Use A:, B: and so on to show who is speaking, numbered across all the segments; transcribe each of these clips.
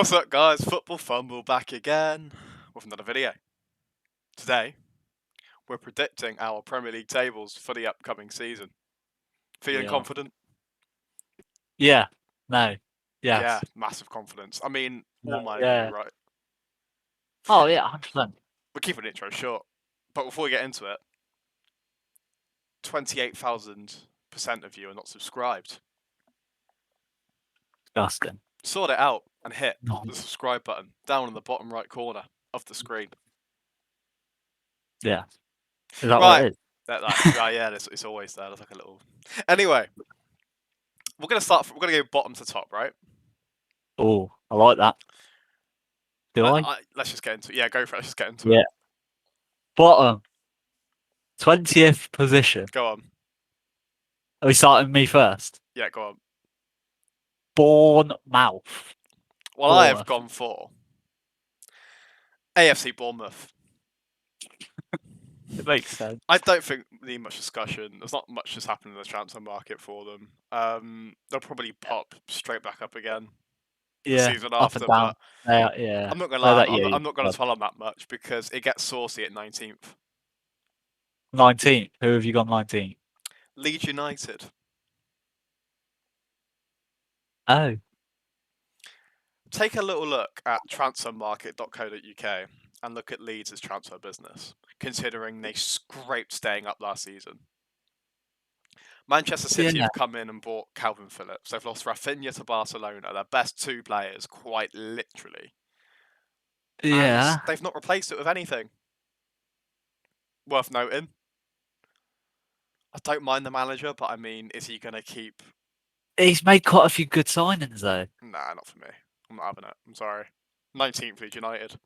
A: What's up, guys? Football Fumble back again with another video. Today, we're predicting our Premier League tables for the upcoming season. Feeling confident?
B: Yeah. No. Yes.
A: Yeah, massive confidence. I mean,
B: No,
A: all mine are going to
B: yeah.
A: be right.
B: Oh yeah, 100%.
A: We're keeping the intro short. But before we get into it, 28,000% of you are not subscribed.
B: Disgusting.
A: Sort it out and hit
B: No.
A: the subscribe button down in the bottom right corner of the screen.
B: Yeah. Is that what
A: Right.
B: it is?
A: Yeah, it's always there. There's like a little. Anyway, we're gonna start. We're gonna go bottom to top, right?
B: Oh, I like that. Do I?
A: Let's just get into it. Yeah, go for it. Let's just get into
B: Yeah.
A: it.
B: Bottom. 20th position.
A: Go on.
B: Are we starting me first?
A: Yeah, go on.
B: Bournemouth.
A: Well, I have gone for AFC Bournemouth.
B: It makes sense.
A: I don't think we need much discussion. There's not much that's happened in the transfer market for them. They'll probably pop straight back up again the
B: Yeah.
A: season
B: Up
A: after,
B: and down.
A: but
B: Yeah.
A: I'm not gonna
B: They're
A: lie.
B: that year.
A: I'm not gonna dwell on that much because it gets saucy at 19th.
B: 19th. Who have you gone 19th?
A: Leeds United.
B: Oh.
A: Take a little look at transfermarket.co.uk and look at Leeds' transfer business, considering they scraped staying up last season. Manchester City
B: Yeah.
A: have come in and bought Calvin Phillips. They've lost Rafinha to Barcelona, their best two players, quite literally. And
B: Yeah.
A: they've not replaced it with anything. Worth noting. I don't mind the manager, but I mean, is he going to keep...
B: He's made quite a few good signings though.
A: Nah, not for me. I'm not having it. I'm sorry. 19th Leeds United.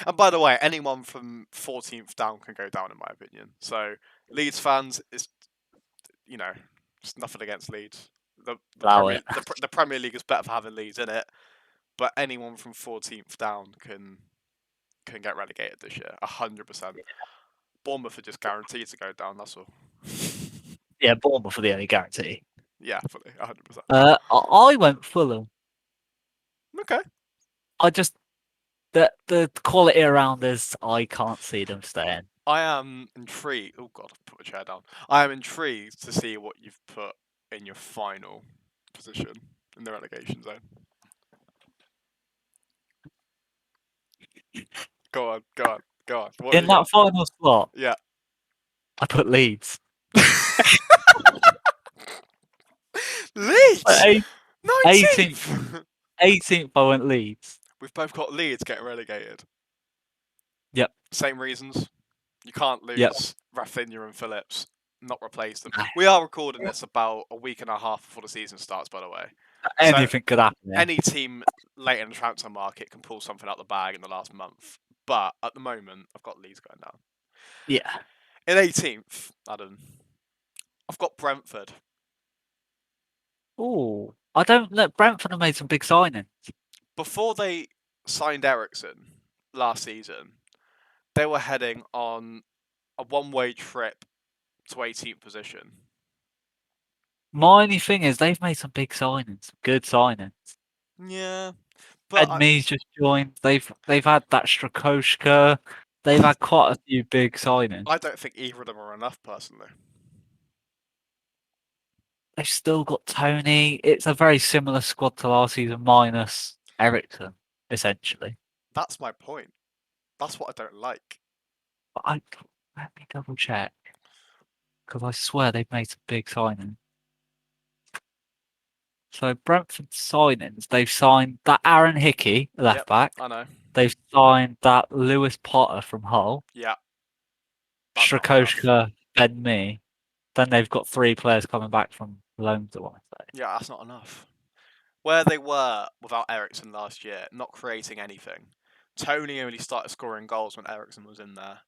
A: And by the way, anyone from 14th down can go down, in my opinion. So, Leeds fans, it's it's nothing against Leeds. The Premier League is better for having Leeds in it, but anyone from 14th down can get relegated this year, 100%. Bournemouth are just guaranteed to go down. That's all.
B: Yeah, Bournemouth are the only guarantee.
A: Yeah, fully, 100%.
B: I went Fulham.
A: Okay.
B: I just the quality around us, I can't see them staying.
A: I am intrigued. Oh god, I've put my chair down. I am intrigued to see what you've put in your final position in the relegation zone. Go on. What
B: In that final slot,
A: yeah,
B: I put Leeds.
A: Leeds.
B: 18th. 18th, I went Leeds.
A: We've both got Leeds getting relegated.
B: Yep.
A: Same reasons. You can't lose
B: Yep.
A: Rafinha and Phillips, not replace them. We are recording this about a week and a half before the season starts, by the way.
B: Anything could happen. Yeah.
A: Any team late in the transfer market can pull something out the bag in the last month. But at the moment, I've got Leeds going down.
B: Yeah.
A: In 18th, Adam, I've got Brentford.
B: Oh, I don't look. Brentford have made some big signings.
A: Before they signed Eriksen last season, they were heading on a one-way trip to 18th position.
B: My only thing is they've made some big signings, good signings.
A: Yeah, but
B: Ed Mees just joined. They've had that Strakoschka. They've had quite a few big signings.
A: I don't think either of them are enough, personally.
B: They've still got Tony. It's a very similar squad to last season, minus Eriksen, essentially.
A: That's my point. That's what I don't like.
B: But let me double check, because I swear they've made some big signings. So Brentford signings, they've signed that Aaron Hickey, left back.
A: I know.
B: They've signed that Lewis Potter from Hull.
A: Yeah.
B: Strakoschka, Ben Mee. Then they've got 3 players coming back from loans, I want to say.
A: Yeah, that's not enough. Where they were without Eriksen last year, not creating anything. Tony only started scoring goals when Eriksen was in there.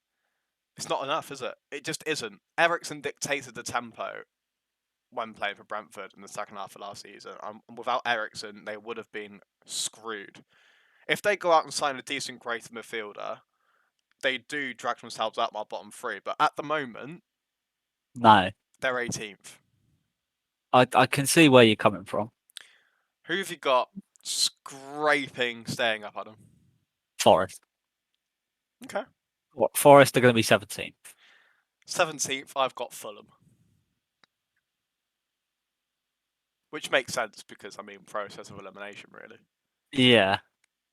A: It's not enough, is it? It just isn't. Eriksen dictated the tempo when playing for Brentford in the second half of last season. And without Eriksen, they would have been screwed. If they go out and sign a decent creative midfielder, they do drag themselves out my bottom 3. But at the moment,
B: no,
A: they're 18th.
B: I can see where you're coming from.
A: Who have you got scraping staying up, Adam.
B: Forest.
A: Okay.
B: Forest are going to be 17th.
A: 17th, I've got Fulham. Which makes sense because, I mean, process of elimination, really.
B: Yeah.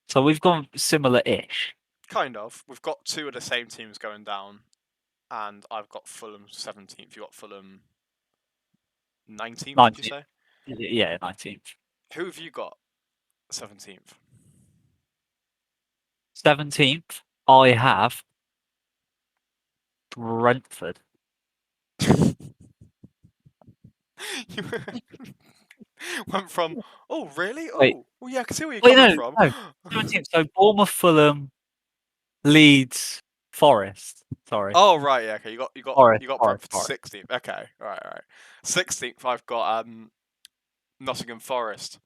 B: So we've gone similar-ish.
A: Kind of. We've got two of the same teams going down, and I've got Fulham 17th. You got Fulham 19th, did you
B: 19th.
A: say?
B: Yeah, 19th.
A: Who have you got 17th?
B: 17th, I have Brentford.
A: You went from, oh, really?
B: Wait,
A: Oh, well, yeah, I can see where you're
B: wait,
A: coming
B: no,
A: from.
B: no. 17th. So Bournemouth, Fulham, Leeds, Forest. Sorry.
A: Oh, right, yeah, okay.
B: Forest,
A: You got
B: Forest,
A: Brentford
B: Forest.
A: 16th. Okay, all right. 16th, I've got Nottingham Forest.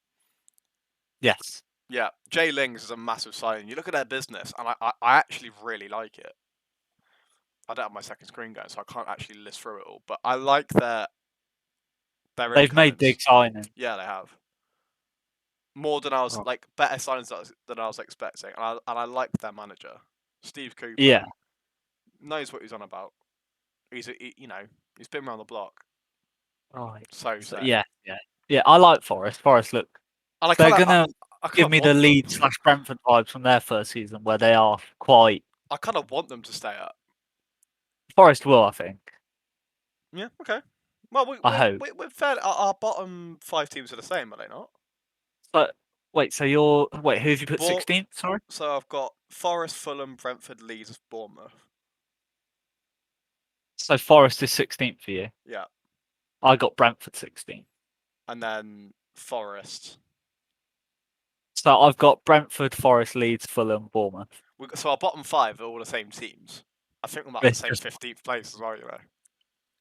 B: Yes.
A: Yeah, Jay Lings is a massive signing. You look at their business, and I actually really like it. I don't have my second screen going, so I can't actually list through it all. But I like their
B: They've made
A: incomings.
B: big signings.
A: Yeah, they have more than I was
B: Oh.
A: like better signings than I was expecting, and I like their manager, Steve Cooper.
B: Yeah.
A: Knows what he's on about. You know, he's been around the block,
B: Right.
A: so
B: So,
A: say.
B: yeah, yeah. Yeah, I like Forest. Forest look.
A: And
B: They're going to
A: I kind
B: give
A: of
B: me the
A: want them.
B: Leeds slash Brentford vibes from their first season where they are quite.
A: I kind of want them to stay up.
B: Forest will, I think.
A: Yeah, okay. Well,
B: I hope.
A: we're fair. Our bottom five teams are the same, are they not?
B: But wait, so you're. Wait, who have you put
A: But
B: 16th? Sorry?
A: so I've got Forest, Fulham, Brentford, Leeds, Bournemouth.
B: So Forest is 16th for you.
A: Yeah,
B: I got Brentford 16th.
A: and then Forest.
B: So I've got Brentford, Forest, Leeds, Fulham, Bournemouth.
A: So our bottom five are all the same teams. I think we might have the
B: It's
A: same
B: just,
A: 15th place as well. You know,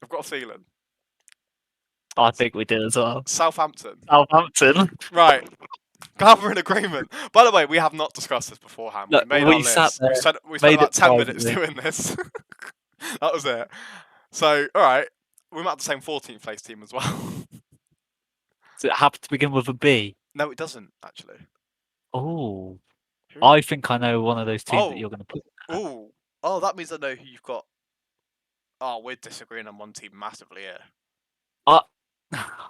A: I've got a feeling.
B: I think we did as well.
A: Southampton.
B: Southampton.
A: Right. Glad we're in agreement. By the way, we have not discussed this beforehand. We
B: Look,
A: made our
B: we sat
A: list.
B: there,
A: We spent
B: made
A: about
B: it
A: 10 minutes
B: privately.
A: doing this. That was it. So, all right, we might have the same 14th place team as well.
B: Does it happen to begin with a B?
A: No, it doesn't actually.
B: Oh,
A: Who?
B: I think I know one of those teams that
A: Oh,
B: you're going to put there.
A: oh, oh. That means I know who you've got. Oh, we're disagreeing on one team massively here.
B: I,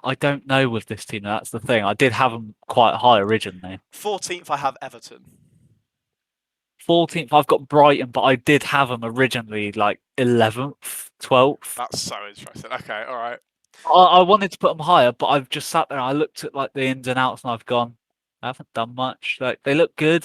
B: I don't know with this team. That's the thing. I did have them quite high originally.
A: 14th, I have Everton.
B: 14th, I've got Brighton, but I did have them originally like 11th, 12th.
A: That's so interesting. Okay, all right.
B: I wanted to put them higher, but I've just sat there and I looked at like the ins and outs and I've gone, I haven't done much. Like they look good,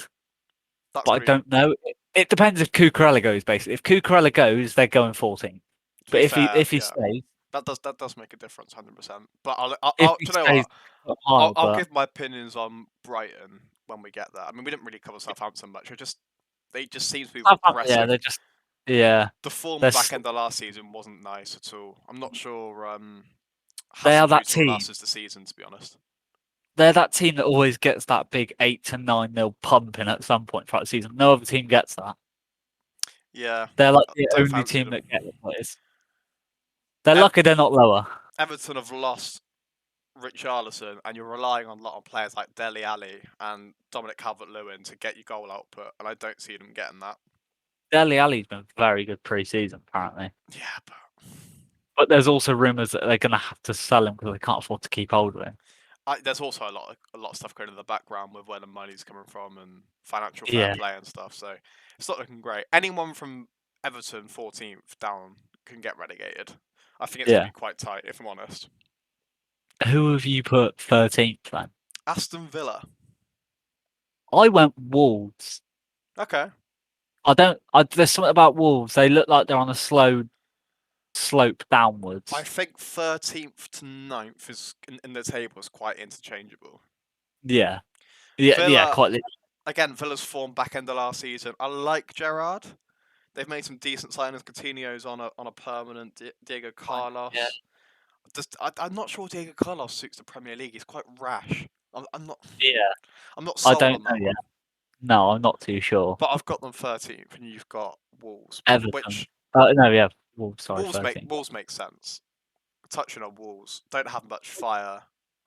A: That's
B: but I
A: pretty.
B: don't know. It depends if Cucurella goes basically. If Cucurella goes, they're going 14th.
A: To
B: But
A: be
B: if he
A: fair,
B: if he
A: yeah,
B: stays,
A: that does make a difference, 100%. But
B: if he
A: do you know
B: stays
A: what?
B: up higher,
A: I'll
B: but
A: give my opinions on Brighton when we get there. I mean, we didn't really cover Southampton much. They just seem to be
B: Southampton, yeah,
A: regressive.
B: they're just yeah,
A: The form
B: they're
A: back end of last season wasn't nice at all. I'm not sure
B: they are that
A: Hasenhuttl will
B: team.
A: last us the season, to be honest.
B: They're that team that always gets that big 8 to 9 nil pumping at some point throughout the season. No other team gets that.
A: Yeah,
B: They're like
A: I
B: the
A: don't
B: only
A: fancy
B: team
A: them.
B: that get it. They're
A: Ev-
B: lucky they're not lower.
A: Everton have lost Richarlison, and you're relying on a lot of players like Dele Alli and Dominic Calvert-Lewin to get you goal output, and I don't see them getting that.
B: Dele Alli's been very good pre-season, apparently.
A: Yeah, but
B: But there's also rumours that they're going to have to sell him because they can't afford to keep hold of him.
A: there's also a lot of stuff going in the background with where the money's coming from and financial fair
B: Yeah,
A: play and stuff. So it's not looking great. Anyone from Everton 14th down can get relegated. I think it's going to
B: yeah.
A: be quite tight, if I'm honest.
B: Who have you put 13th then?
A: Aston Villa.
B: I went Wolves.
A: Okay.
B: I don't. There's something about Wolves. They look like they're on a slow slope
A: I
B: downwards.
A: think 13th to 9th is in the table is quite interchangeable.
B: Yeah, yeah, yeah.
A: Villa,
B: Quite.
A: again, Villa's form back end of last season. I like Gerrard. They've made some decent signings. Coutinho's on a permanent. Diego
B: Yeah,
A: Carlos. I'm not sure Diego Carlos suits the Premier League. He's quite rash. I'm not.
B: yeah.
A: I'm not
B: I
A: sold
B: don't
A: on
B: know
A: that
B: yet.
A: one.
B: No, I'm not too sure.
A: But I've got them 13th, and you've got Wolves,
B: Everton.
A: which
B: No, yeah. Wolves. Sorry, 13th.
A: Wolves make sense. Touching on Wolves, don't have much fire.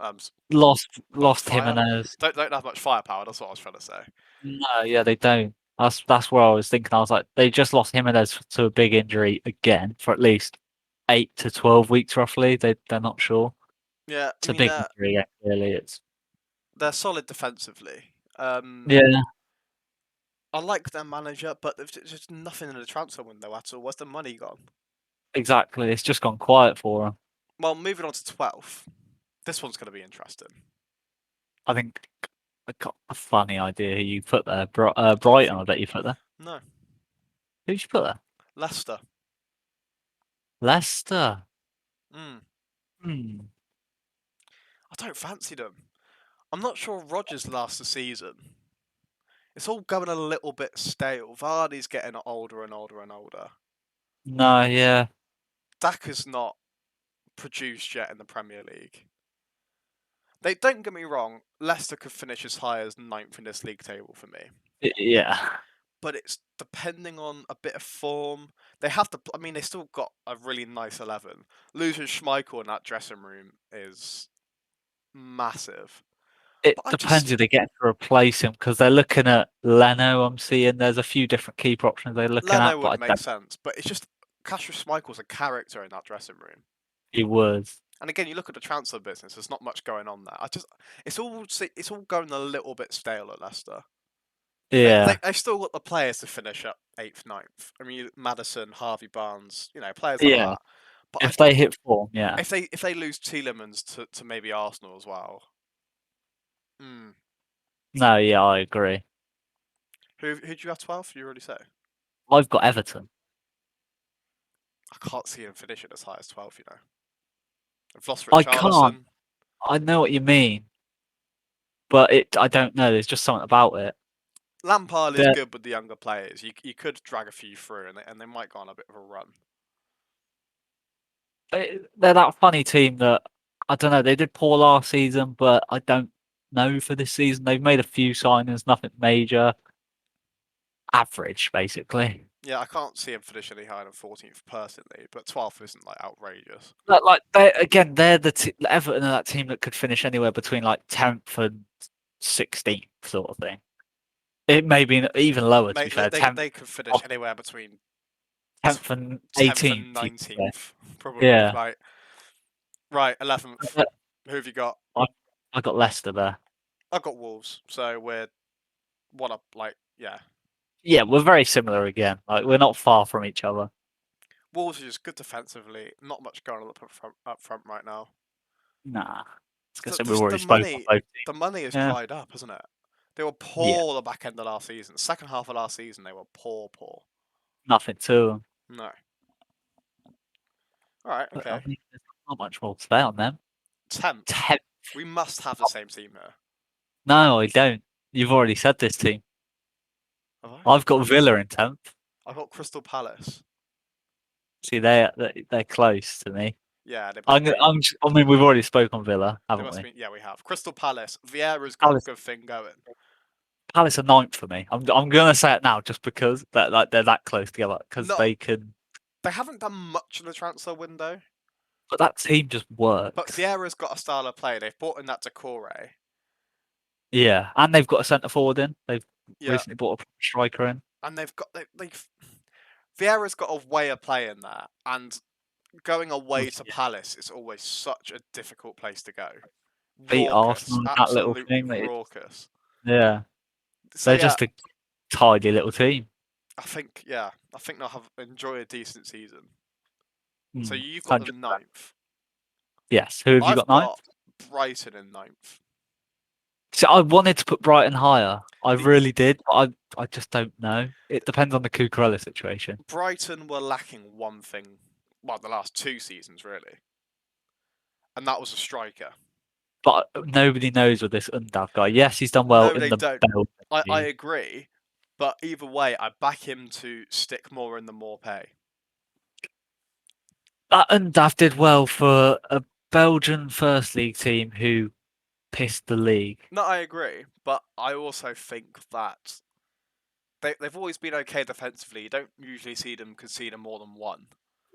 A: Well,
B: Lost
A: fire.
B: Jimenez.
A: Don't have much firepower. That's what I was trying to say.
B: No, yeah, they don't. That's where I was thinking. I was like, they just lost Jimenez to a big injury again for at least 8 to 12 weeks, roughly. They're not sure.
A: Yeah, I
B: It's a
A: mean
B: big injury. Yeah, clearly, it's
A: they're solid defensively.
B: yeah,
A: I like their manager, but there's just nothing in the transfer window at all. Where's the money gone?
B: exactly. It's just gone quiet for them.
A: Well, moving on to 12th. This one's going to be interesting.
B: I think I got a funny idea who you put there.
A: Don't you
B: Brighton, I
A: think?
B: bet you put there.
A: No.
B: Who'd you put there?
A: Leicester.
B: Leicester.
A: Mm.
B: Hmm.
A: I don't fancy them. I'm not sure Rodgers lasts the season. It's all going a little bit stale. Vardy's getting older and older and older.
B: No, yeah,
A: Daka's not produced yet in the Premier League. They don't get me wrong. Leicester could finish as high as ninth in this league table for me,
B: yeah.
A: but it's depending on a bit of form. They have to. I mean, they still got a really nice 11. Losing Schmeichel in that dressing room is massive.
B: It
A: But I
B: depends
A: just
B: who they get to replace him because they're looking at Leno. I'm seeing there's a few different keeper options they're looking
A: Leno
B: at, but
A: would
B: I
A: make
B: don't
A: sense. But it's just Kasper Schmeichel's a character in that dressing room.
B: think he would.
A: And again, you look at the transfer business. There's not much going on there. It's all going a little bit stale at Leicester.
B: Yeah,
A: They've still got the players to finish up eighth, ninth. I mean, Madison, Harvey Barnes, players like
B: yeah.
A: that. But
B: If they hit form, yeah.
A: if they lose Tielemans to maybe Arsenal as well, mm,
B: No, yeah, I agree.
A: who do you have 12th? You already say.
B: I've got Everton.
A: I can't see him finishing as high as 12. They've lost
B: I can't.
A: Richarlison.
B: I know what you mean, but I don't know. There's just something about it.
A: Lampard is
B: They're
A: good with the younger players. You could drag a few through, and they might go on a bit of a run.
B: they're that funny team that I don't know. They did poor last season, but I don't know for this season. They've made a few signings, nothing major. Average, basically.
A: Yeah, I can't see him finishing any higher than 14th personally, but 12th isn't like outrageous.
B: But like they again, they're Everton are that team that could finish anywhere between like 10th and 16th sort of thing. It may be even lower to be
A: Mate,
B: fair.
A: they could finish anywhere between
B: 10th and
A: 10th and
B: 18th, you could say.
A: 19th, probably.
B: Yeah.
A: Like, right, 11th.
B: Uh,
A: Who have you got?
B: I, I got Leicester there.
A: I've got Wolves, so we're one up. Like, yeah,
B: Yeah, we're very similar again. Like we're not far from each other.
A: Wolves are just good defensively. Not much going on up front right now.
B: Nah. I was gonna
A: The,
B: say we've
A: the,
B: already
A: the
B: spoken on
A: money,
B: both
A: the
B: teams.
A: money has
B: Yeah.
A: dried up, hasn't it? They were
B: Yeah.
A: poor the back end of last season. Second half of last season, they were poor, poor.
B: Nothing to them.
A: No. All right,
B: But I
A: okay.
B: mean there's not much more to say on them.
A: 10th.
B: 10th.
A: We must have the same team here.
B: No, I don't. You've already said this team.
A: Have I?
B: I've got Villa in 10th.
A: I've got Crystal Palace.
B: See, they're close to me.
A: Yeah, they must be.
B: I mean, we've already spoken on Villa,
A: They
B: haven't
A: must
B: we?
A: be. Yeah, we have. Crystal Palace. Vieira's got a
B: Palace,
A: good thing going.
B: Palace are ninth for me. I'm gonna say it now just because they're that close together because
A: No,
B: they can.
A: they haven't done much in the transfer window,
B: But that team just
A: but
B: works.
A: Vieira's got a style of play. They've brought in that Decore.
B: Yeah, and they've got a centre forward in. They've
A: Yeah,
B: recently brought a striker in.
A: and they've Vieira's got a way of playing there, and going away to
B: Yeah.
A: Palace is always such a difficult place to go.
B: Beat
A: Raucous,
B: Arsenal in that little
A: absolutely
B: thing.
A: raucous.
B: Yeah,
A: So
B: they're
A: yeah,
B: just a tidy little team.
A: I think they'll have enjoy a decent season. So
B: Hmm,
A: you've got the
B: 100%.
A: ninth.
B: Yes. Who have you
A: I've
B: got ninth?
A: got Brighton in ninth.
B: See, I wanted to put Brighton higher. I
A: The
B: really did. But I just don't know. It depends on the Cucurella situation.
A: Brighton were lacking one thing, well, the last two seasons really, and that was a striker.
B: But nobody knows with this Undav guy. Yes, he's done well
A: No,
B: in
A: they
B: the
A: don't.
B: Belgian
A: I
B: league.
A: agree, but either way, I back him to stick more in the more pay.
B: That Undav did well for a Belgian first league team who pissed the league.
A: No, I agree, but I also think that they've always been okay defensively. You don't usually see them conceding more than one.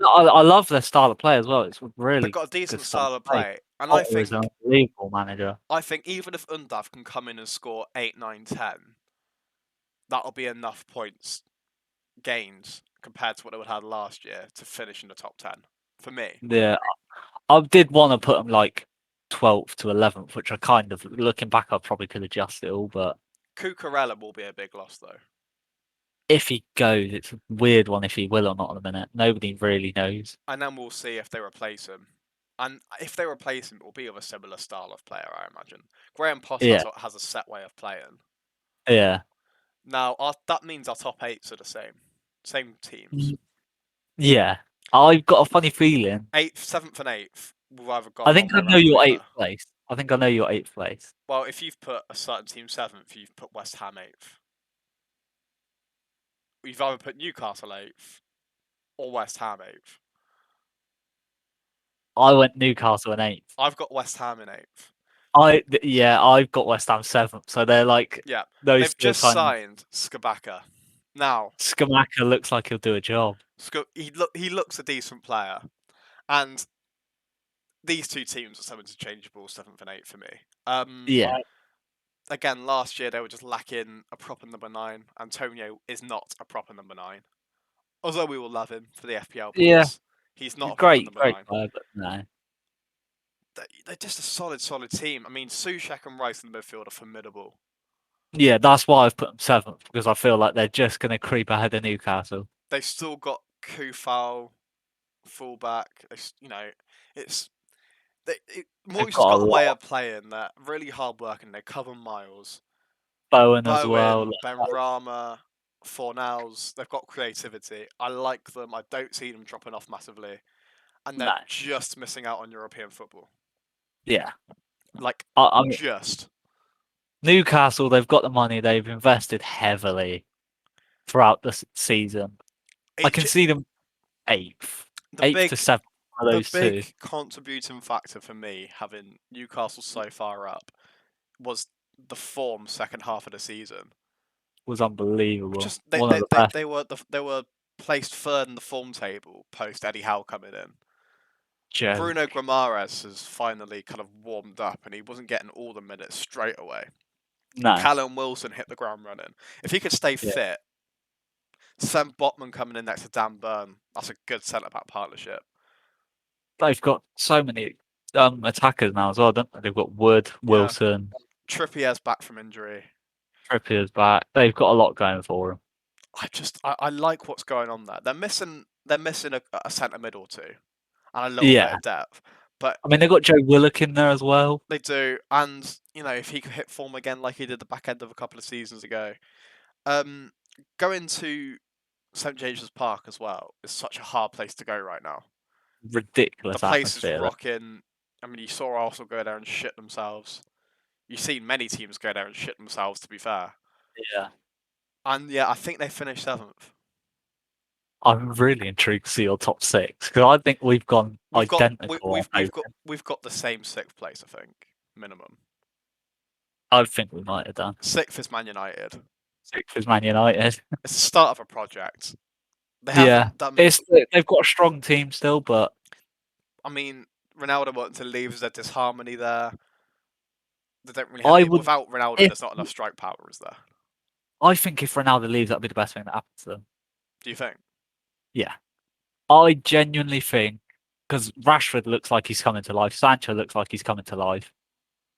B: I love their style of play as well. It's a
A: They've
B: really
A: got a
B: good
A: decent
B: style
A: style
B: of
A: of
B: play.
A: play, and
B: Potter is an unbelievable manager.
A: I think even if Undav can come in and score 8, 9, 10, that'll be enough points gained compared to what they would have had last year to finish in the top 10 for me.
B: Yeah, I did want to put them like 12th to 11th, which I kind of looking back, I probably could adjust it all. But
A: Cucurella will be a big loss though,
B: if he goes, it's a weird one if he will or not at the minute. Nobody really knows.
A: and then we'll see if they replace him. And if they replace him, it will be of a similar style of player, I imagine. Graham Potter
B: Yeah,
A: has a set way of playing.
B: yeah.
A: Now, that means our top eights are the same teams.
B: Mm, yeah. I've got a funny feeling.
A: Eighth, seventh, and eighth will either
B: I
A: gone
B: think
A: one
B: I
A: way or
B: know
A: the
B: your
A: other.
B: eighth place. I think I know your eighth place.
A: Well, if you've put a certain team seventh, you've put West Ham eighth. You've either put Newcastle eighth or West Ham eighth.
B: I went Newcastle in eighth.
A: I've got West Ham in eighth.
B: Yeah, I've got West Ham seventh. So they're like
A: Yeah,
B: those
A: they've
B: still
A: just
B: kind of.
A: signed Skabaka. Now,
B: Skamaka looks like he'll do a job.
A: he looks a decent player, and these two teams are so interchangeable, seventh and eighth for me.
B: Yeah,
A: Again, last year they were just lacking a proper number nine. Antonio is not a proper number nine. Although we will love him for the FPL
B: yeah.
A: points, he's not a proper
B: Great,
A: number
B: great
A: nine.
B: player, but no.
A: They're just a solid team. I mean, Soucek and Rice in the midfield are formidable.
B: Yeah, that's why I've put them seventh because I feel like they're just going to creep ahead of Newcastle.
A: They've still got Kufal, fullback. It's
B: They've
A: Moyes has
B: got a
A: got a way
B: lot.
A: of playing that really hard working. They cover miles.
B: Bowen as well.
A: Bowen, Ben Rama, Fornals, they've got creativity. I like them. I don't see them dropping off massively. And they're
B: No,
A: just missing out on European football.
B: yeah.
A: Like,
B: I mean,
A: just.
B: Newcastle, they've got the money. They've invested heavily throughout the season. I
A: It,
B: can see them eighth,
A: the
B: eighth to
A: big
B: seventh. Of
A: the
B: those two
A: big contributing factor for me having Newcastle so far up was the form second half of the season.
B: was unbelievable.
A: Just
B: One of the best.
A: they were placed third in the form table post Eddie Howe coming in. Bruno
B: Joke.
A: Guimaraes has finally kind of warmed up, and he wasn't getting all the minutes straight away.
B: No,
A: Callum Wilson hit the ground running. If he could stay
B: yeah.
A: fit, Sam Botman coming in next to Dan Burn, that's a good centre back partnership.
B: They've got so many attackers now as well, don't they? They've got Wood,
A: Yeah,
B: Wilson,
A: Trippier's back from injury.
B: Trippier's back. They've got a lot going for them.
A: I like what's going on there. They're missing a centre mid or two and a little bit
B: Yeah.
A: of depth, but
B: I mean, they've got Joe Willock in there as well.
A: they do. And if he could hit form again like he did the back end of a couple of seasons ago, um, going to St James's Park as well is such a hard place to go right now. The
B: Ridiculous
A: place is
B: atmosphere.
A: rocking. I mean, you saw Arsenal go there and shit themselves. You've seen many teams go there and shit themselves. To be fair,
B: Yeah.
A: and yeah, I think they finished seventh.
B: I'm really intrigued to see your top six because I think we've gone
A: We've got we,
B: identical on
A: we've
B: both.
A: got we've got the same sixth place, I think, minimum.
B: I think we might have done.
A: Sixth is Man United.
B: Sixth is Man United.
A: It's the start of a project. They
B: Yeah.
A: haven't done.
B: They've got a strong team still, but
A: I mean, Ronaldo wanting to leave, there's a disharmony there. They don't really have.
B: I would
A: Without Ronaldo,
B: if
A: there's not enough strike power, is there?
B: I think if Ronaldo leaves, that'd be the best thing that happens to them.
A: Do you think?
B: Yeah. I genuinely think because Rashford looks like he's coming to life. Sancho looks like he's coming to life.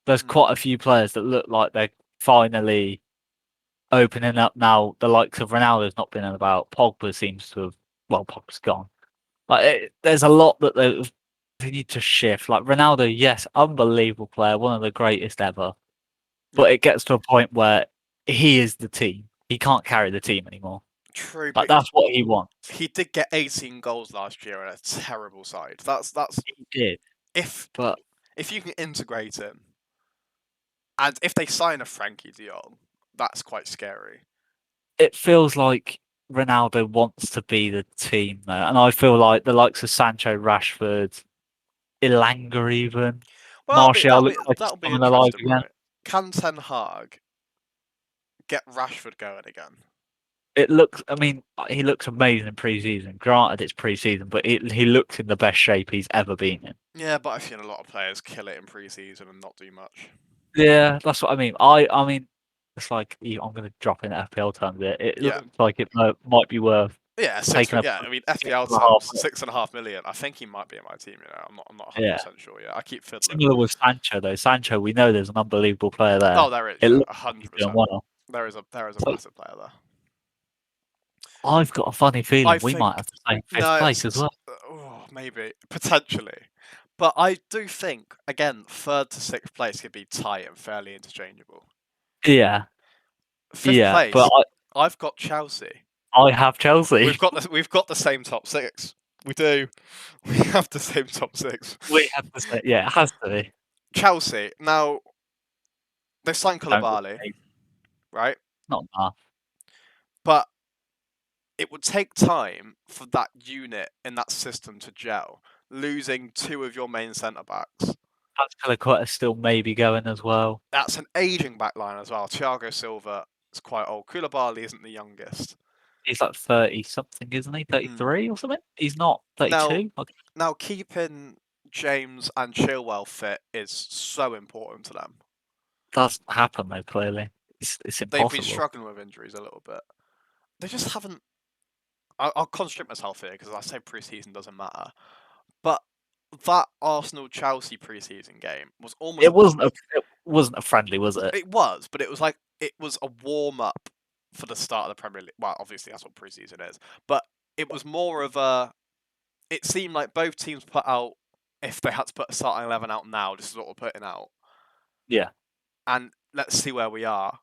B: There's
A: Mm.
B: quite a few players that look like they're finally opening up now. The likes of Ronaldo's not been in about. Pogba seems to have. Well, Pogba's gone. There's a lot that they need to shift. Like Ronaldo, yes, unbelievable player, one of the greatest ever.
A: Yeah,
B: But it gets to a point where he is the team. He can't carry the team anymore.
A: true,
B: Like
A: but
B: that's what he wants.
A: he did get 18 goals last year in a terrible side. That's
B: He did,
A: if
B: but
A: if you can integrate him, and if they sign a Frankie De Jong, that's quite scary.
B: it feels like Ronaldo wants to be the team though, and I feel like the likes of Sancho, Rashford, Ilanga, even
A: Well,
B: Martial looks like he's
A: that'll be
B: coming alive
A: interesting,
B: again.
A: right? Can Ten Hag get Rashford going again?
B: it looks. I mean, he looks amazing in pre-season. Granted, it's pre-season, but he looks in the best shape he's ever been in.
A: Yeah, but I've seen a lot of players kill it in pre-season and not do much.
B: Yeah, that's what I mean. I mean, it's like I'm going to drop in FPL terms here. It
A: Yeah.
B: looks like it might be worth
A: Yeah,
B: taking a
A: yeah, I mean
B: six
A: FPL
B: and a half.
A: terms, 6.5 million. I think he might be in my team. I'm not 100
B: Yeah,
A: percent sure yet. I keep fiddling.
B: similar with Sancho though. Sancho, we know there's an unbelievable player there.
A: Oh, there is.
B: It
A: Yeah,
B: looks like he's doing
A: 100%.
B: well.
A: There is a
B: So
A: massive player there.
B: I've got a funny
A: I
B: feeling we might
A: think
B: have the same fifth
A: no,
B: place as well.
A: oh, maybe potentially, but I do think again third to sixth place could be tight and fairly interchangeable.
B: Yeah,
A: Fifth
B: yeah, but
A: place, I've got Chelsea.
B: I have Chelsea.
A: We've got the same top six. We do. We have the same top six.
B: We have to say, yeah, it has to be.
A: Chelsea now they signed
B: Don't look
A: Koulibaly,
B: amazing.
A: right?
B: Not enough.
A: But it would take time for that unit in that system to gel. Losing two of your main centre backs.
B: Azpilicueta is still maybe going as well.
A: That's an aging backline as well. Thiago Silva is quite old. Koulibaly isn't the youngest.
B: He's like 30 something, isn't he?
A: Mm.
B: 33 or something? He's not
A: Now,
B: 32. Okay.
A: now keeping James and Chilwell fit is so important to them.
B: Doesn't happen though, clearly. It's
A: They've been
B: impossible.
A: struggling with injuries a little bit. They just haven't. I'll concentrate myself here because I say preseason doesn't matter. But that Arsenal Chelsea preseason game was almost.
B: It wasn't a friendly, was it?
A: It was, but it was like it was a warm up for the start of the Premier League. Well, obviously that's what preseason is, but it was more of a. It seemed like both teams put out if they had to put a starting 11 out now. This is what we're putting out,
B: Yeah.
A: and let's see where we are.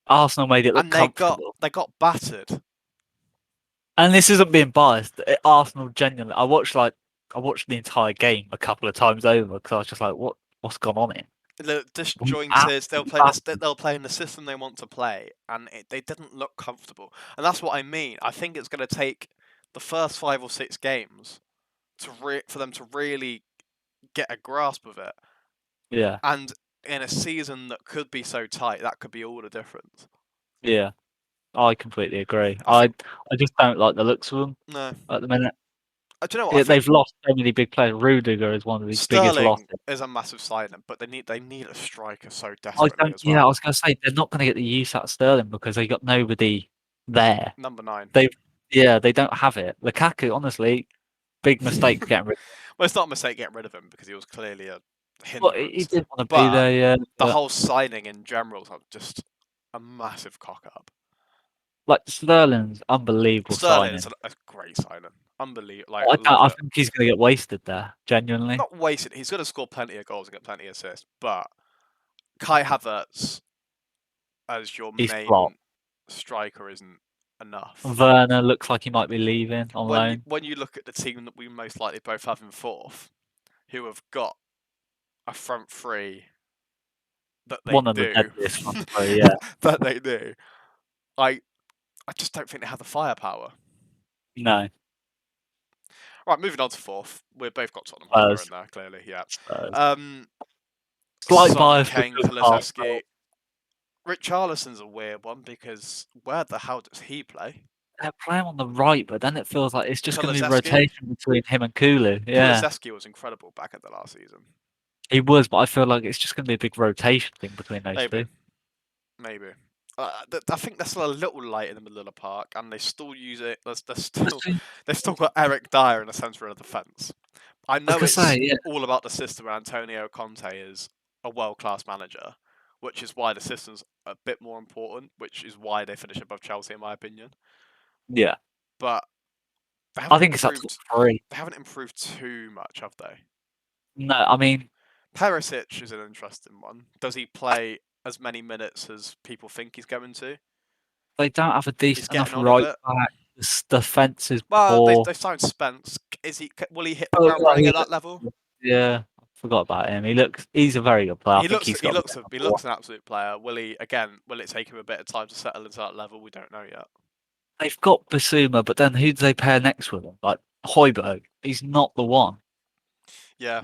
B: Arsenal made it look
A: And
B: comfortable.
A: they got battered.
B: And this isn't being biased. Arsenal genuinely. I watched the entire game a couple of times over because I was just like, what's gone on here?
A: The
B: We
A: disjointed.
B: absolutely
A: They'll play in the system they want to play, and they didn't look comfortable. And that's what I mean. I think it's going to take the first 5 or 6 games for them to really get a grasp of it.
B: Yeah,
A: And in a season that could be so tight, that could be all the difference.
B: yeah. I completely agree.
A: I think
B: I just don't like the looks of them
A: no.
B: at the minute.
A: Do you know what? I
B: Yeah,
A: think
B: they've lost so many big players. Rudiger is one of the biggest
A: Sterling
B: losses.
A: is a massive signing, but they need a striker so
B: I
A: desperately
B: don't.
A: as
B: Yeah, I
A: well.
B: was going to say they're not going to get the use out of Sterling because they got nobody there.
A: Number 9.
B: They, yeah, they don't have it. Lukaku, honestly, big mistake getting rid of him.
A: Well, it's not a mistake getting rid of him because he was clearly a
B: Well, he
A: hindrance.
B: didn't want to be
A: But
B: there, yeah.
A: the
B: But
A: whole signing in general is just a massive cock up.
B: like Sterling's unbelievable
A: Sterling is
B: signing.
A: a great signing. Unbelievable. Like,
B: I,
A: love
B: I
A: it.
B: think he's going to get wasted there. Genuinely,
A: Not wasted. He's going to score plenty of goals and get plenty of assists. But Kai Havertz as your
B: he's flop.
A: main striker isn't enough.
B: Werner looks like he might be leaving on loan.
A: When you look at the team that we most likely both have in fourth, who have got a front three that they
B: One of the
A: do,
B: deadliest front three, yeah.
A: that they do, I I just don't think they have the firepower.
B: No,
A: Right, moving on to fourth. We've both got Tottenham Hotspur in
B: Spurs.
A: there, clearly. Yeah.
B: Spurs.
A: Um,
B: Slight
A: Son,
B: bias
A: Kane,
B: because of Arsenal.
A: Kulusevski. Richarlison's a weird one because where the hell does he play?
B: They're playing on the right, but then it feels like it's just going to be
A: Kulusevski?
B: rotation between him and Kulu. Yeah,
A: Kulusevski was incredible back at the last season.
B: he was, but I feel like it's just going to be a big rotation thing between those
A: Maybe.
B: two.
A: Maybe. I think they're still a little light in the middle of the park, and they still use it.
B: Between,
A: They've still got Eric Dyer in the centre of the defence. I
B: I was
A: know
B: going to
A: it's
B: say, yeah,
A: all about the system, and Antonio Conte is a world-class manager, which is why the system's a bit more important, which is why they finish above Chelsea, in my opinion.
B: yeah.
A: But they
B: I
A: haven't
B: think it's up to
A: improved.
B: three.
A: They haven't improved too much, have they?
B: No, I mean
A: Perisic is an interesting one. Does he play as many minutes as people think he's going to?
B: they don't have a
A: He's
B: decent
A: getting
B: enough
A: on a
B: right
A: bit.
B: back. The defense is
A: Well,
B: poor.
A: they signed Spence. Will he hit the
B: Oh,
A: ground
B: yeah,
A: running at that level?
B: yeah, I forgot about him. He's a very good player. I think he's got to be getting
A: He
B: more.
A: looks an absolute player. Will it take him a bit of time to settle into that level? We don't know yet.
B: They've got Basuma, but then who do they pair next with him? Like Højbjerg. He's not the one.
A: Yeah.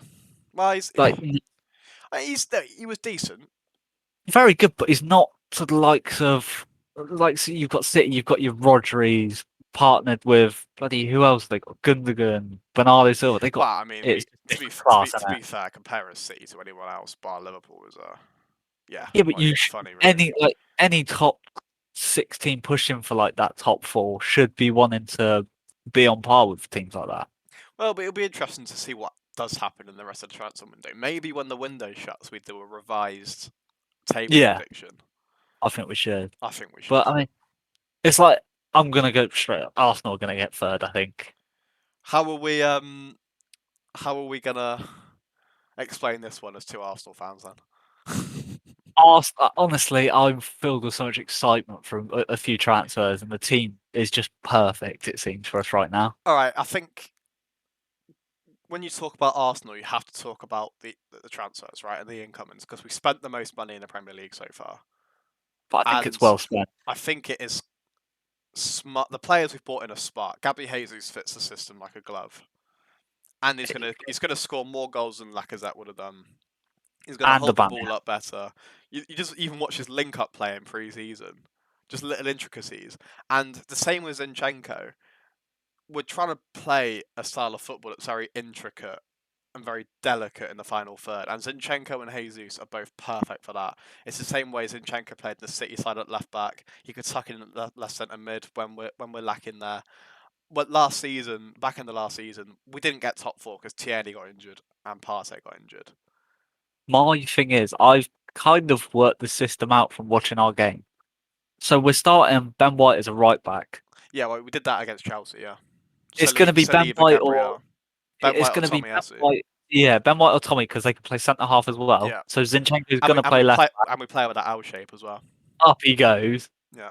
A: Well,
B: Like
A: he was decent.
B: very good, but he's not to the likes of. like so you've got City, you've got your Rodri's partnered with bloody who else? They got Gundogan, Bernardo Silva. They got
A: Well, I mean,
B: it's
A: we
B: just
A: to be
B: different
A: f- to be
B: class,
A: to
B: isn't it?
A: be fair, comparing City to anyone else bar Liverpool is yeah,
B: Yeah, but
A: not even
B: you should,
A: funny really.
B: any top 16 pushing for like that top four should be wanting to be on par with teams like that.
A: Well, but it'll be interesting to see what does happen in the rest of the transfer window. Maybe when the window shuts, we do a revised table
B: Yeah,
A: prediction.
B: I think we should.
A: I think we
B: But
A: should.
B: I mean, it's like I'm gonna go straight up. Arsenal are gonna get third, I think.
A: How are we? How are we gonna explain this one as two Arsenal fans then?
B: Honestly, I'm filled with so much excitement from a few transfers, and the team is just perfect. It seems for us right now.
A: All right, I think when you talk about Arsenal, you have to talk about the transfers, right, and the incomings because we spent the most money in the Premier League so far,
B: But I think it's
A: and
B: well spent.
A: I think it is smart. The players we've bought in are smart. Gabby Jesus fits the system like a glove, and he's gonna score more goals than Lacazette would have done. He's gonna
B: And
A: hold the
B: Aubameyang.
A: ball up better. You just even watch his link up play in pre-season, just little intricacies, and the same with Zinchenko. We're trying to play a style of football that's very intricate and very delicate in the final third. And Zinchenko and Jesus are both perfect for that. It's the same way Zinchenko played the City side at left back. He could tuck in at left centre mid when we're lacking there. But last season, back in the last season, we didn't get top four because Tierney got injured and Partey got injured.
B: My thing is, I've kind of worked the system out from watching our game. So we're starting Ben White as a right back.
A: Yeah, well, we did that against Chelsea. Yeah,
B: It's going to be Ben
A: Saliba,
B: White or
A: Gabriel, Ben
B: it's
A: White or
B: going to be Ben
A: Tomiyasu.
B: White. Yeah, Ben White or Tommy because they can play centre half as well.
A: Yeah,
B: So Zinchenko is
A: and
B: going
A: we
B: to
A: and
B: play
A: we
B: left
A: play
B: back.
A: and we play with that L shape as well.
B: Up he goes.
A: Yeah.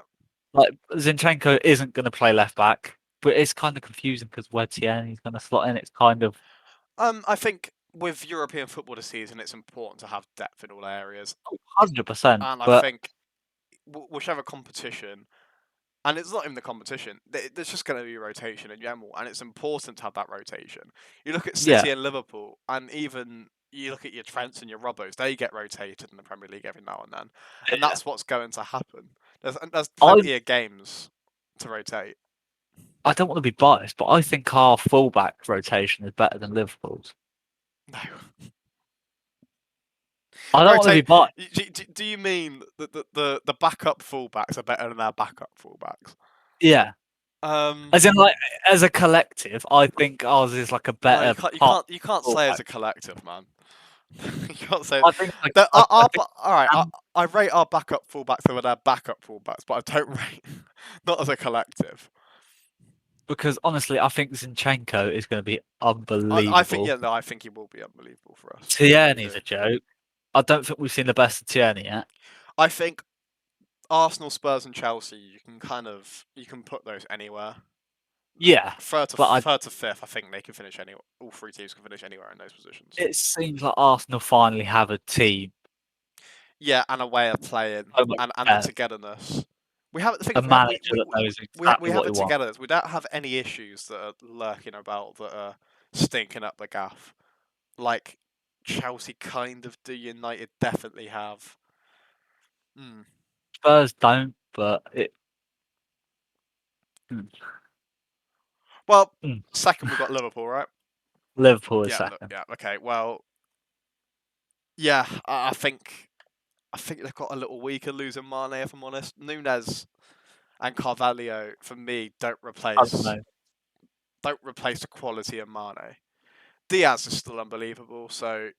B: Like Zinchenko isn't going to play left back, but it's kind of confusing because where Tierney's going to slot in, it's kind of
A: I think with European football this season, it's important to have depth in all areas,
B: 100%.
A: and I
B: But
A: think whichever competition, and it's not even the competition. There's just going to be rotation in general, and it's important to have that rotation. You look at
B: yeah,
A: City and Liverpool, and even you look at your Trents and your Robos. They get rotated in the Premier League every now and then, and
B: yeah.
A: that's what's going to happen. There's
B: I
A: plenty of games to rotate.
B: I don't want to be biased, but I think our fullback rotation is better than Liverpool's.
A: No.
B: I don't want to be
A: Rotate.
B: biased.
A: Do you mean that the backup fullbacks are better than our backup fullbacks?
B: Yeah,
A: Um,
B: as in like as a collective, I think ours is like a
A: no, you
B: better
A: can't. You
B: part
A: can't. You can't say as
B: fullback.
A: a collective, man. You can't say
B: I think like
A: that.
B: I think
A: All right.
B: um,
A: I rate our backup fullbacks over their backup fullbacks, but I don't rate not as a collective.
B: because honestly, I think Zinchenko is going to be
A: I think
B: unbelievable.
A: yeah. No, I think he will be unbelievable for us. I really do.
B: Tierney's a joke. I don't think we've seen the best of Tierney yet.
A: I think Arsenal, Spurs, and Chelsea. You can put those anywhere.
B: Yeah, but
A: Third to fifth, I think they can finish anywhere. All three teams can finish anywhere in those positions.
B: it seems like Arsenal finally have a team
A: Yeah, and a way of playing,
B: so much
A: and the
B: better,
A: togetherness. We have the thing
B: a
A: is
B: manager that knows
A: we
B: exactly
A: have
B: what
A: a
B: he wants.
A: togetherness. We don't have any issues that are lurking about that are stinking up the gaff. Like Chelsea kind of do. United definitely have. Hmm.
B: Spurs don't, but it. mm,
A: Well,
B: mm.
A: second we've got Liverpool, right?
B: Liverpool is
A: Yeah,
B: second.
A: yeah. Okay. Well, yeah. I think they've got a little weaker losing Mane. If I'm honest, Nunes and Carvalho for me
B: I don't know.
A: don't replace the quality of Mane. Diaz is still unbelievable. So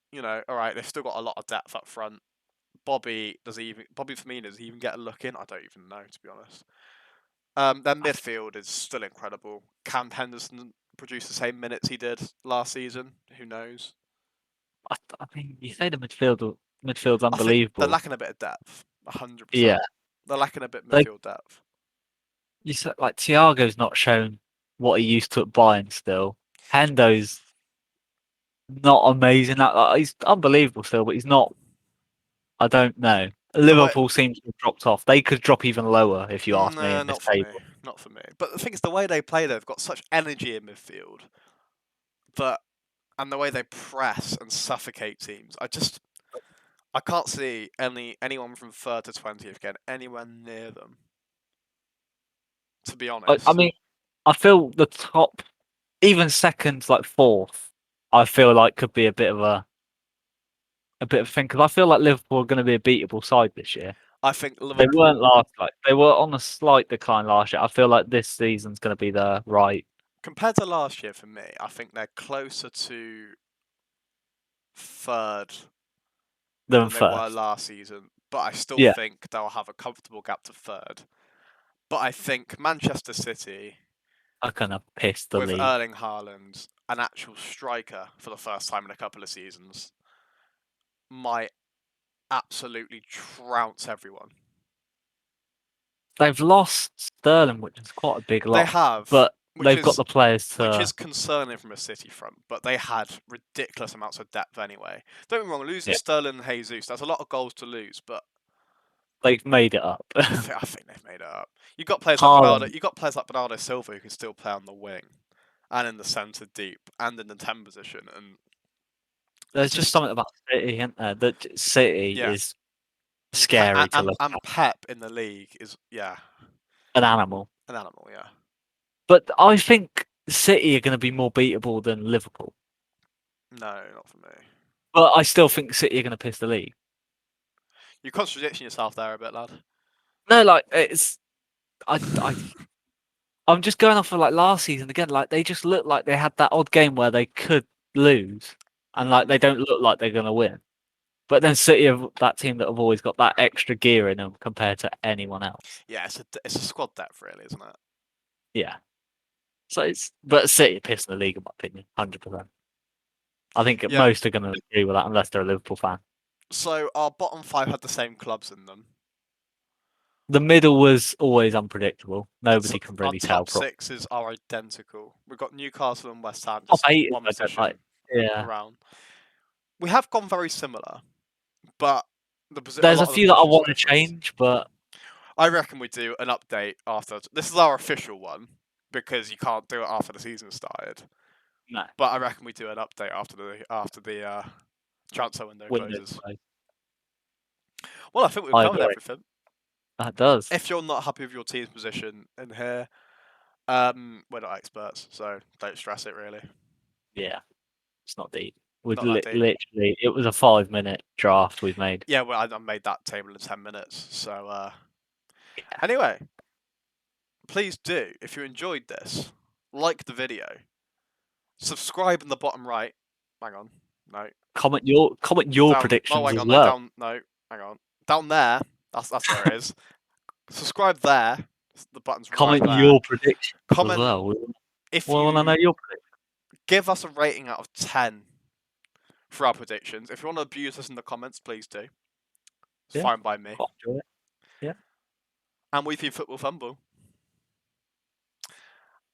A: all right, they've still got a lot of depth up front. Bobby Firmino, does he even get a look in? I don't even know, to be honest. Their
B: I,
A: midfield is still incredible. Cam Henderson produced the same minutes he did last season. Who knows?
B: I mean, you say the midfield's
A: I think they're
B: unbelievable.
A: lacking a bit of depth.
B: Yeah,
A: 100%. They're lacking a bit of
B: they
A: midfield depth.
B: you said like Thiago's not shown what he used to at Bayern still. Hendo's not amazing. He's unbelievable still, but he's not. I don't know.
A: The way
B: Liverpool seems to have dropped off. They could drop even lower if you ask me
A: No,
B: in this
A: not for me.
B: table.
A: Not for me. But the thing is, the way they play, they've got such energy in midfield that, and the way they press and suffocate teams. I can't see anyone from third to 20th getting anywhere near them. to be
B: I
A: honest.
B: mean, I feel the top, even second, like fourth, I feel like could be a bit of a thing because I feel like Liverpool are going to be a beatable side this year.
A: I think
B: They weren't
A: Liverpool,
B: last, like they were on a slight decline last year. I feel like this season's going to be the right
A: compared to last year for me, I think they're closer to third
B: than
A: than they were
B: first.
A: last season, but I still
B: Yeah,
A: think they'll have a comfortable gap to third. But I think Manchester City,
B: are going to piss the
A: with
B: league.
A: Erling Haaland, an actual striker for the first time in a couple of seasons, might absolutely trounce everyone.
B: They've lost Sterling, which is quite a big
A: They
B: loss,
A: have,
B: but they've got the players
A: which is
B: to.
A: concerning from a City front, but they had ridiculous amounts of depth anyway. Don't get me wrong, losing
B: Yeah,
A: Sterling and Jesus, that's a lot of goals to lose, but
B: they've made it up.
A: I think they've made it up. You got players like Bernardo,
B: Haaland,
A: you got players like Bernardo Silva who can still play on the wing and in the centre deep and in the 10 position, and it's
B: there's just
A: just
B: something about City, isn't there? That City
A: yeah.
B: is scary to look at.
A: And Pep in the league is
B: An animal.
A: an animal. Yeah,
B: But I think City are going to be more beatable than Liverpool.
A: no, not for me.
B: But I still think City are going to piss the league.
A: You're contradicting yourself there a bit, lad.
B: No, like it's I I'm just going off of like last season again. Like they just look like they had that odd game where they could lose, and like
A: Hmm.
B: they don't look like they're going to win. But then City are that team that have always got that extra gear in them compared to anyone else.
A: Yeah, it's a squad depth, really, isn't it?
B: Yeah. So it's but City are pissing the league in my opinion, 100%. I think
A: Yeah.
B: most are going to agree with that unless they're a Liverpool fan.
A: So our bottom five had the same clubs in them.
B: The middle was always unpredictable.
A: Our,
B: Nobody can
A: our
B: really tell.
A: top sixes are identical. We've got Newcastle and West Ham
B: Top
A: just
B: eight is
A: one
B: I don't like.
A: position
B: Yeah.
A: around. We have gone very similar, but a
B: There's a
A: lot of the
B: few that I
A: positions
B: want
A: are
B: to
A: different.
B: change, but
A: I reckon we do an update after. This is our official one because you can't do it after the season started.
B: no.
A: But I reckon we do an update after the transfer window
B: Windows
A: closes.
B: closed.
A: Well, I think we've
B: I
A: covered
B: agree.
A: everything.
B: That does.
A: If you're not happy with your team's position in here, we're not experts, so don't stress it really.
B: Yeah. It's not deep. We'd
A: Not that deep.
B: literally, it was a 5 minute draft we've made.
A: Yeah, well, I made that table in 10 minutes. So
B: Yeah.
A: anyway, please do if you enjoyed this, like the video, subscribe in the bottom right. Hang on, no,
B: Comment your
A: down. Oh,
B: predictions
A: hang
B: as
A: on, no,
B: well.
A: down. No, hang on, down there. That's where it is. Subscribe there. The button's right
B: Comment
A: there.
B: your predictions as
A: Comment
B: well. We
A: if
B: want to know
A: you
B: your predictions.
A: give us a rating out of 10 for our predictions. If you want to abuse us in the comments, please do. It's
B: Yeah.
A: fine by me.
B: Quite enjoy it. Yeah.
A: And we've been Football Fumble.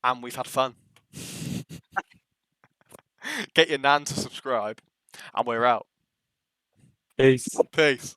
A: And we've had fun. Get your nan to subscribe. And we're out.
B: Peace.
A: Peace.